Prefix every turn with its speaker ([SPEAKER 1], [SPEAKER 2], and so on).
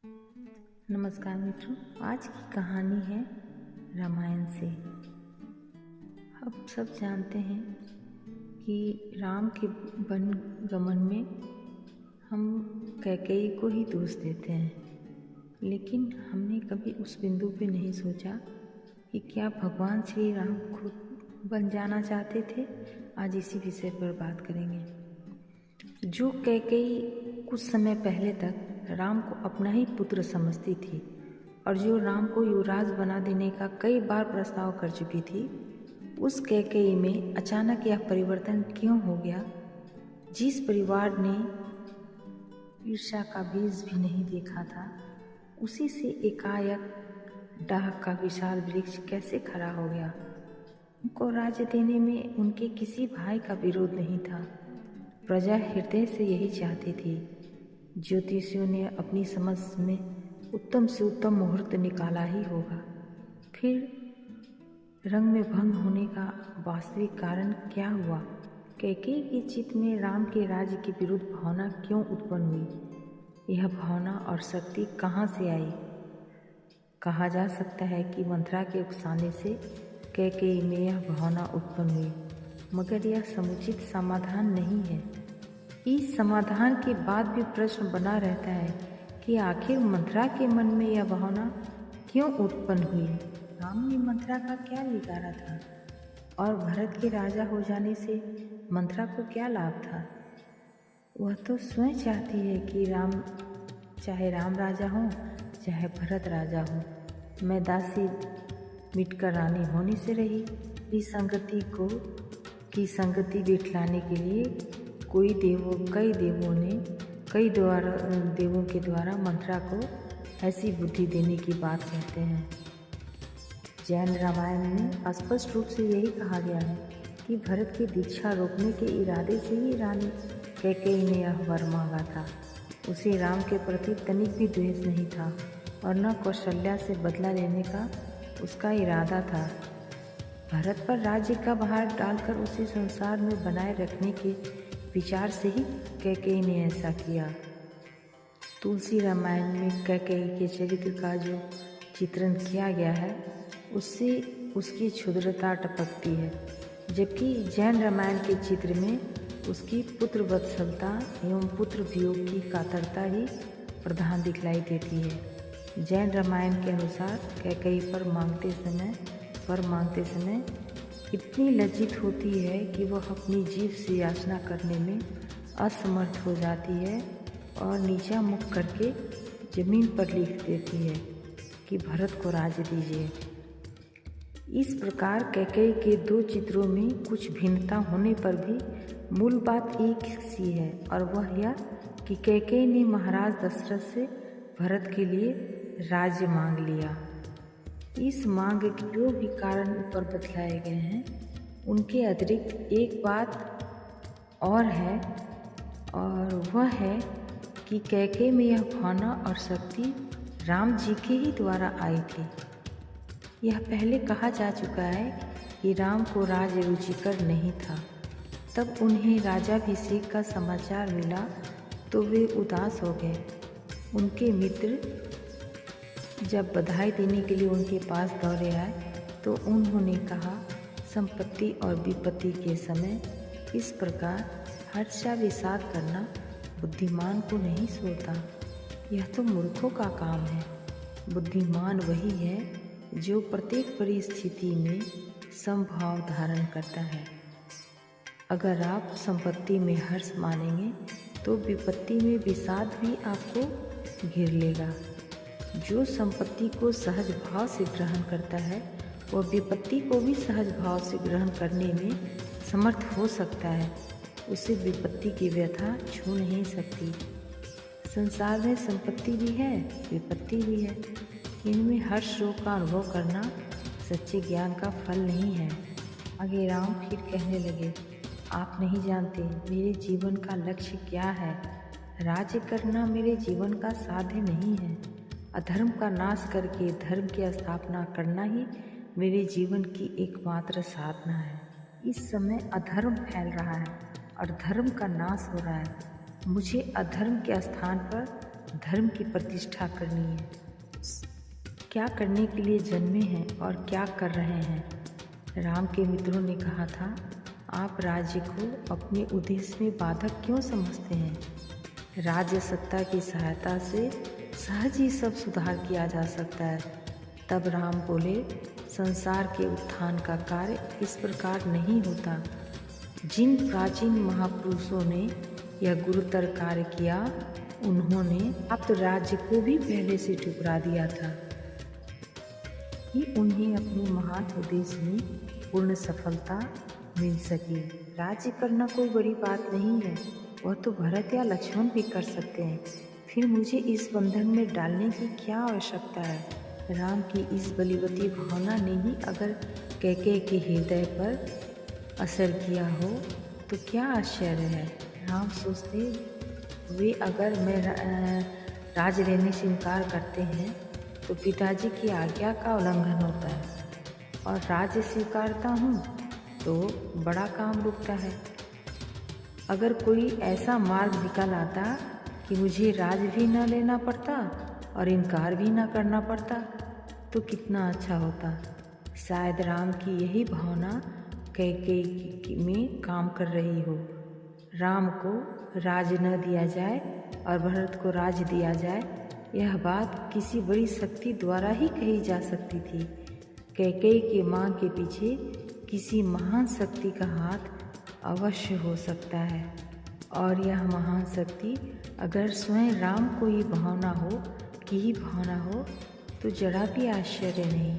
[SPEAKER 1] नमस्कार मित्रों, आज की कहानी है रामायण से। अब सब जानते हैं कि राम के वन गमन में हम कैकेयी को ही दोष देते हैं, लेकिन हमने कभी उस बिंदु पे नहीं सोचा कि क्या भगवान श्री राम खुद बन जाना चाहते थे। आज इसी विषय पर बात करेंगे। जो कैकेयी कुछ समय पहले तक राम को अपना ही पुत्र समझती थी और जो राम को युवराज बना देने का कई बार प्रस्ताव कर चुकी थी, उस कैकेयी में अचानक यह परिवर्तन क्यों हो गया। जिस परिवार ने ईर्ष्या का बीज भी नहीं देखा था, उसी से एकाएक डाह का विशाल वृक्ष कैसे खड़ा हो गया। उनको राज्य देने में उनके किसी भाई का विरोध नहीं था। प्रजा हृदय से यही चाहती थी। ज्योतिषियों ने अपनी समझ में उत्तम से उत्तम मुहूर्त निकाला ही होगा। फिर रंग में भंग होने का वास्तविक कारण क्या हुआ? कैकेयी के चित्त में राम के राज्य के विरुद्ध भावना क्यों उत्पन्न हुई? यह भावना और शक्ति कहाँ से आई? कहा जा सकता है कि मंथरा के उकसाने से कैकेयी में यह भावना उत्पन्न हुई, मगर यह समुचित समाधान नहीं है। इस समाधान के बाद भी प्रश्न बना रहता है कि आखिर मंथरा के मन में यह भावना क्यों उत्पन्न हुई। राम ने मंथरा का क्या बिगाड़ा था और भरत के राजा हो जाने से मंथरा को क्या लाभ था? वह तो स्वयं चाहती है कि चाहे राम राजा हो चाहे भरत राजा हो, मैं दासी मिटकर रानी होने से रही। इस संगति की संगति बिठलाने के लिए कई देवों के द्वारा मंथरा को ऐसी बुद्धि देने की बात कहते हैं। जैन रामायण में स्पष्ट रूप से यही कहा गया है कि भरत की दीक्षा रोकने के इरादे से ही रानी कैकेयी ने यह वर मांगा था। उसे राम के प्रति तनिक भी द्वेष नहीं था और न कौशल्या से बदला लेने का उसका इरादा था। भरत पर राज्य का भार डालकर उसे संसार में बनाए रखने के विचार से ही कैकेयी ने ऐसा किया। तुलसी रामायण में कैकेयी के चरित्र का जो चित्रण किया गया है, उससे उसकी क्षुद्रता टपकती है, जबकि जैन रामायण के चित्र में उसकी पुत्र वत्सलता एवं पुत्र वियोग की कातरता ही प्रधान दिखलाई देती है। जैन रामायण के अनुसार कैकेयी वर मांगते समय इतनी लज्जित होती है कि वह अपनी जीभ से याचना करने में असमर्थ हो जाती है और नीचा मुख करके जमीन पर लिख देती है कि भरत को राज्य दीजिए। इस प्रकार कैकेयी के दो चित्रों में कुछ भिन्नता होने पर भी मूल बात एक सी है, और वह यह कि कैकेयी ने महाराज दशरथ से भरत के लिए राज्य मांग लिया। इस मांग के जो भी कारण ऊपर बतलाए गए हैं, उनके अतिरिक्त एक बात और है, और वह है कि कैकेयी में यह भावना और शक्ति राम जी के ही द्वारा आई थी। यह पहले कहा जा चुका है कि राम को राज्य रुचिकर नहीं था। तब उन्हें राजाभिषेक का समाचार मिला तो वे उदास हो गए। उनके मित्र जब बधाई देने के लिए उनके पास दौड़े आए तो उन्होंने कहा, संपत्ति और विपत्ति के समय इस प्रकार हर्षाविषाद करना बुद्धिमान को नहीं सोता। यह तो मूर्खों का काम है। बुद्धिमान वही है जो प्रत्येक परिस्थिति में समभाव धारण करता है। अगर आप संपत्ति में हर्ष मानेंगे तो विपत्ति में विषाद भी आपको घेर लेगा। जो संपत्ति को सहज भाव से ग्रहण करता है, वह विपत्ति को भी सहज भाव से ग्रहण करने में समर्थ हो सकता है। उसे विपत्ति की व्यथा छू नहीं सकती। संसार में संपत्ति भी है, विपत्ति भी है। इनमें हर्ष शोक का अनुभव करना सच्चे ज्ञान का फल नहीं है। आगे राम फिर कहने लगे, आप नहीं जानते मेरे जीवन का लक्ष्य क्या है। राज्य करना मेरे जीवन का साध्य नहीं है। अधर्म का नाश करके धर्म की स्थापना करना ही मेरे जीवन की एकमात्र साधना है। इस समय अधर्म फैल रहा है और धर्म का नाश हो रहा है। मुझे अधर्म के स्थान पर धर्म की प्रतिष्ठा करनी है। क्या करने के लिए जन्मे हैं और क्या कर रहे हैं। राम के मित्रों ने कहा था, आप राज्य को अपने उद्देश्य में बाधक क्यों समझते हैं। राज्य सत्ता की सहायता से सहज ही सब सुधार किया जा सकता है। तब राम बोले, संसार के उत्थान का कार्य इस प्रकार नहीं होता। जिन प्राचीन महापुरुषों ने यह गुरुतर कार्य किया, उन्होंने प्राप्त राज्य को भी पहले से ठुकरा दिया था कि उन्हें अपने महान उद्देश्य में पूर्ण सफलता मिल सके। राज्य करना कोई बड़ी बात नहीं है, वह तो भरत या लक्ष्मण भी कर सकते हैं। फिर मुझे इस बंधन में डालने की क्या आवश्यकता है। राम की इस बलिवती भावना ने ही अगर कैकेयी के हृदय पर असर किया हो तो क्या आश्चर्य है। राम सोचते, वे अगर मैं राज लेने से इनकार करते हैं तो पिताजी की आज्ञा का उल्लंघन होता है, और राज्य स्वीकारता हूँ तो बड़ा काम रुकता है। अगर कोई ऐसा मार्ग निकल आता कि मुझे राज भी न लेना पड़ता और इनकार भी न करना पड़ता तो कितना अच्छा होता। शायद राम की यही भावना कैकेयी में काम कर रही हो। राम को राज न दिया जाए और भरत को राज दिया जाए, यह बात किसी बड़ी शक्ति द्वारा ही कही जा सकती थी। कैकेयी की मांग के पीछे किसी महान शक्ति का हाथ अवश्य हो सकता है, और यह महान शक्ति अगर स्वयं राम को ही भावना हो तो जरा भी आश्चर्य नहीं।